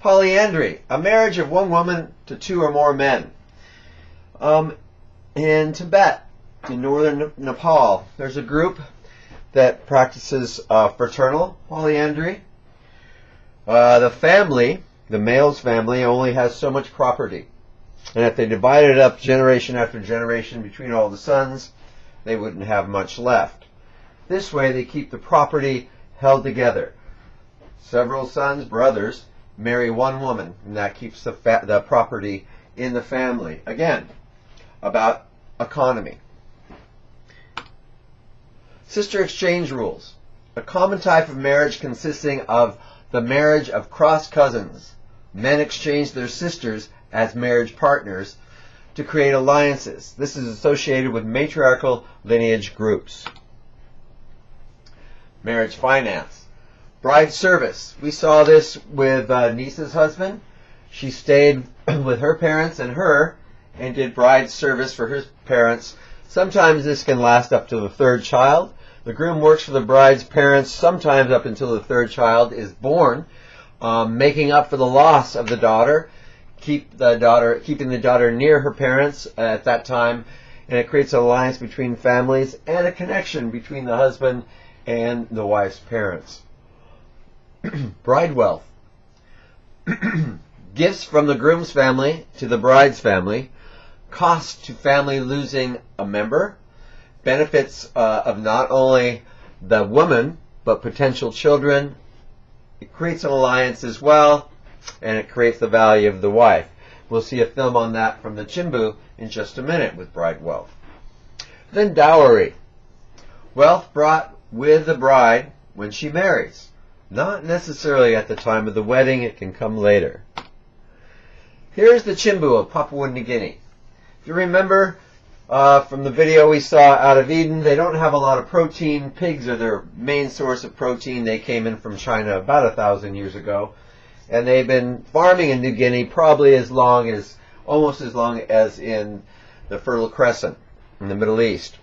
Polyandry, a marriage of one woman to two or more men. In Tibet, in northern Nepal, there's a group that practices fraternal polyandry. The family, the male's family, only has so much property. And if they divided it up generation after generation between all the sons, they wouldn't have much left. This way they keep the property held together. Several sons, brothers, marry one woman, and that keeps the property in the family. Again, about economy. Sister exchange rules. A common type of marriage consisting of the marriage of cross cousins. Men exchange their sisters as marriage partners to create alliances. This is associated with matriarchal lineage groups. Marriage finance. Bride service. We saw this with Nisa's husband. She stayed with her parents and did bride service for her parents. Sometimes this can last up to the third child. The groom works for the bride's parents sometimes up until the third child is born, making up for the loss of the daughter, keeping the daughter near her parents at that time, and it creates an alliance between families and a connection between the husband and the wife's parents. Bride wealth. Gifts from the groom's family to the bride's family, cost to family losing a member, benefits of not only the woman but potential children. It creates an alliance as well, and it creates the value of the wife. We'll see a film on that from the Chimbu in just a minute with bride wealth. Then dowry. Wealth brought with the bride when she marries. Not necessarily at the time of the wedding, it can come later. Here's the Chimbu of Papua New Guinea. If you remember from the video we saw out of Eden, they don't have a lot of protein. Pigs are their main source of protein. They came in from China about 1,000 years ago. And they've been farming in New Guinea probably almost as long as in the Fertile Crescent in the Middle East.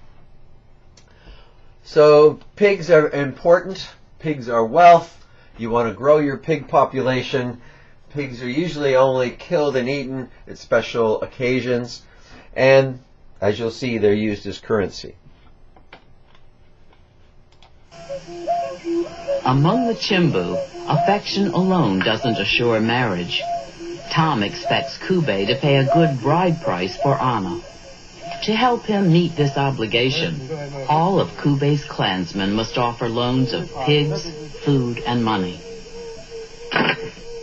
So pigs are important. Pigs are wealth. You want to grow your pig population. Pigs are usually only killed and eaten at special occasions. And as you'll see, they're used as currency. Among the Chimbu, affection alone doesn't assure marriage. Tom expects Kube to pay a good bride price for Anna. To help him meet this obligation, all of Kube's clansmen must offer loans of pigs, food, and money.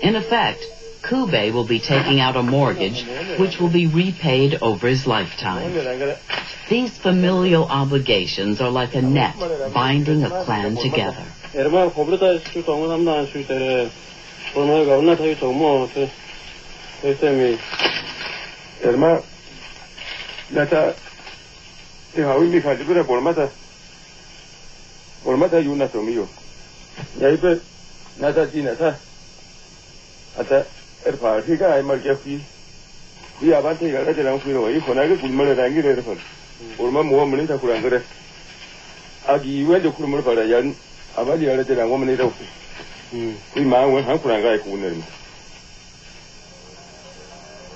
In effect, Kube will be taking out a mortgage which will be repaid over his lifetime. These familial obligations are like a net binding a clan together.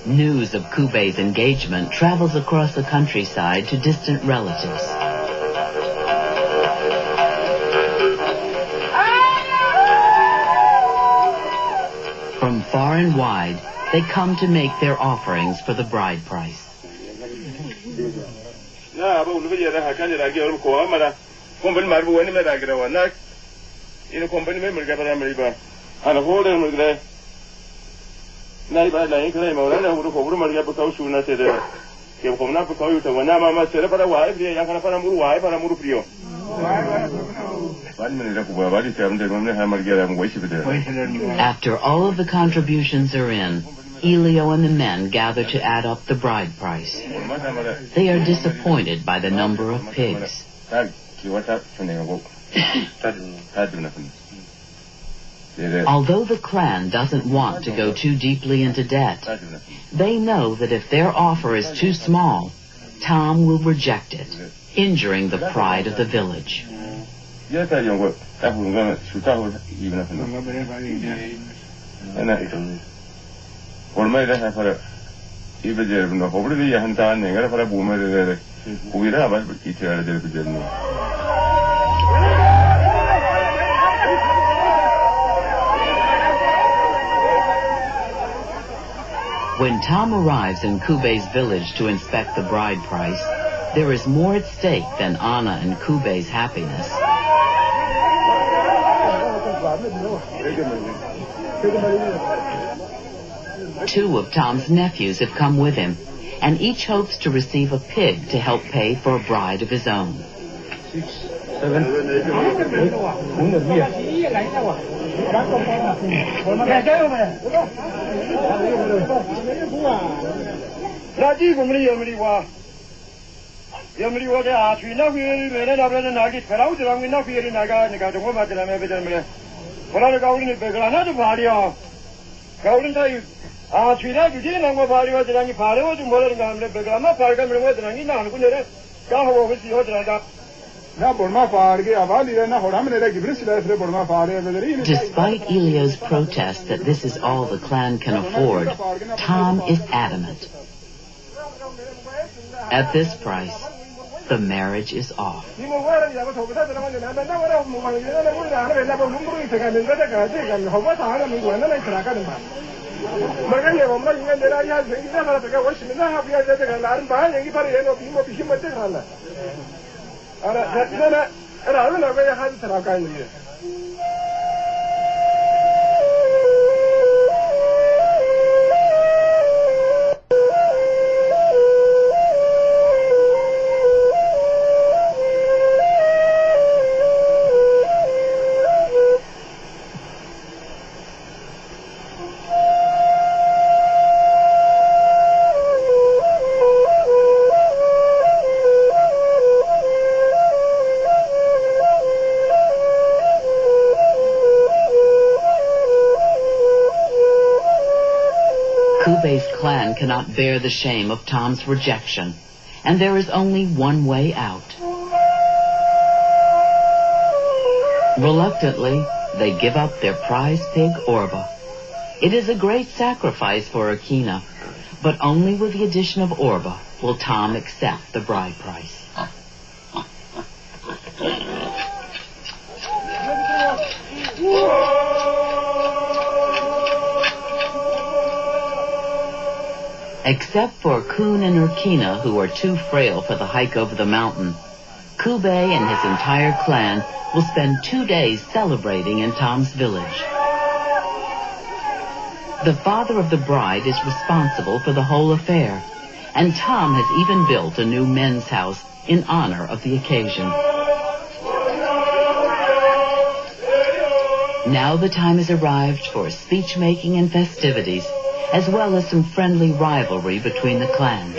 News of Kube's engagement travels across the countryside to distant relatives. From far and wide, they come to make their offerings for the bride price. After all of the contributions are in, Elio and the men gather to add up the bride price. They are disappointed by the number of pigs. Although the clan doesn't want to go too deeply into debt, they know that if their offer is too small, Tom will reject it, injuring the pride of the village. Ormayla para İbecerim no pobri di hantan nengara para bumere ubira bas itera del bijerno. When Tom arrives in Kubei's village to inspect the bride price, there is more at stake than Anna and Kubei's happiness. Two of Tom's nephews have come with him, and each hopes to receive a pig to help pay for a bride of his own. 6, 7, Despite Elio's protest that this is all the clan can afford, Tom is adamant. At this price, the marriage is off. Kubei's clan cannot bear the shame of Tom's rejection, and there is only one way out. Reluctantly, they give up their prize pig, Orba. It is a great sacrifice for Akina, but only with the addition of Orba will Tom accept the bride price. Except for Kun and Urkina, who are too frail for the hike over the mountain, Kubei and his entire clan will spend 2 days celebrating in Tom's village. The father of the bride is responsible for the whole affair, and Tom has even built a new men's house in honor of the occasion. Now the time has arrived for speech-making and festivities, as well as some friendly rivalry between the clans.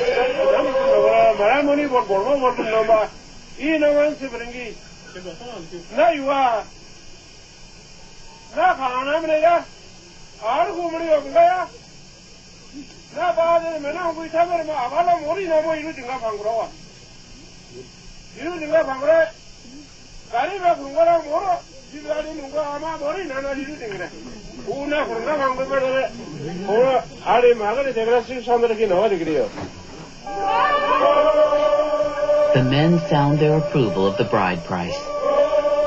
The men sound their approval of the bride price.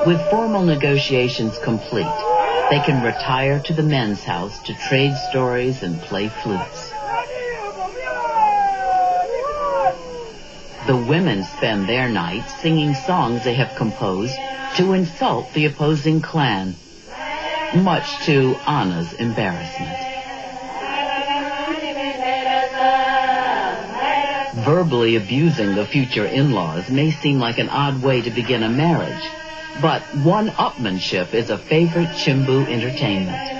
With formal negotiations complete, they can retire to the men's house to trade stories and play flutes. The women spend their nights singing songs they have composed to insult the opposing clan, much to Anna's embarrassment. Verbally abusing the future in-laws may seem like an odd way to begin a marriage, but one-upmanship is a favorite Chimbu entertainment.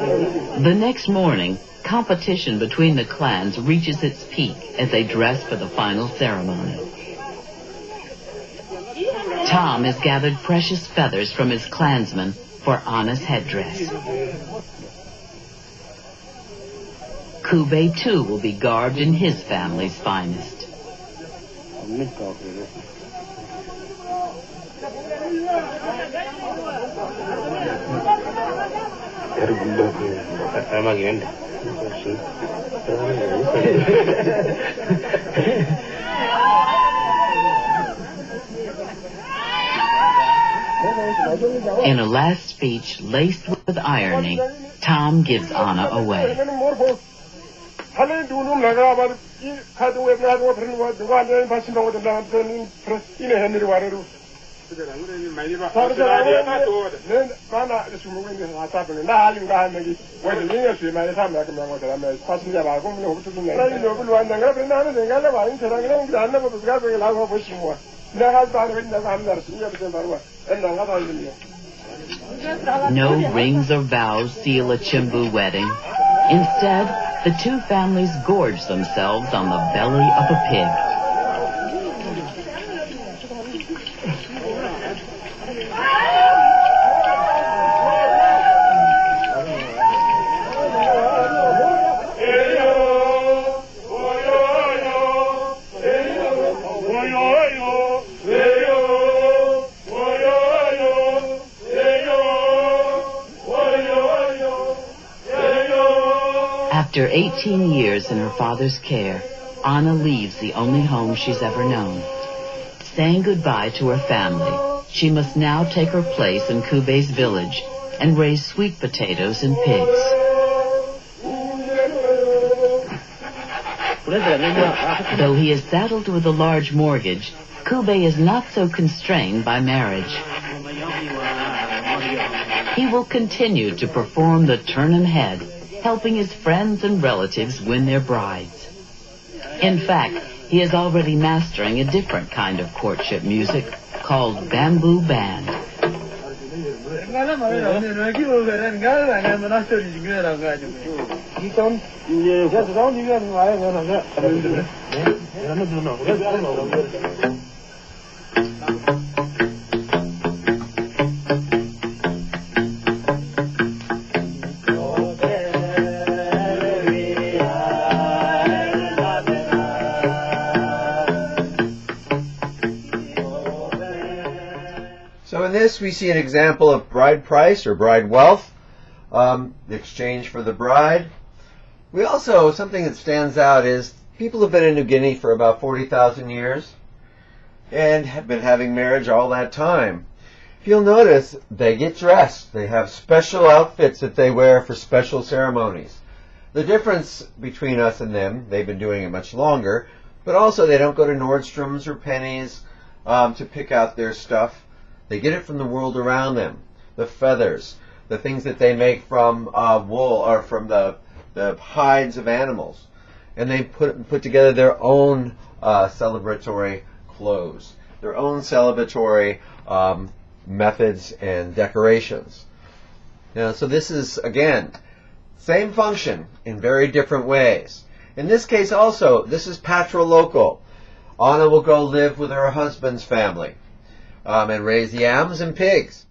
The next morning, competition between the clans reaches its peak as they dress for the final ceremony. Tom has gathered precious feathers from his clansmen for Anna's headdress. Kube too will be garbed in his family's finest. In a last speech laced with irony, Tom gives Anna away. No rings or vows seal a Chimbu wedding. Instead, the two families gorge themselves on the belly of a pig. After 18 years in her father's care, Anna leaves the only home she's ever known. Saying goodbye to her family, she must now take her place in Kube's village and raise sweet potatoes and pigs. Though he is saddled with a large mortgage, Kube is not so constrained by marriage. He will continue to perform the turn and head, helping his friends and relatives win their brides. In fact, he is already mastering a different kind of courtship music called bamboo band. So in this we see an example of bride price or bride wealth, the exchange for the bride. We also, something that stands out is people have been in New Guinea for about 40,000 years and have been having marriage all that time. If you'll notice, they get dressed. They have special outfits that they wear for special ceremonies. The difference between us and them, they've been doing it much longer, but also they don't go to Nordstrom's or Penny's to pick out their stuff. They get it from the world around them. The feathers, the things that they make from wool or from the hides of animals. And they put together their own celebratory clothes, their own celebratory methods and decorations. Now, so this is, again, same function in very different ways. In this case also, this is patrilocal. Anna will go live with her husband's family and raise yams and pigs.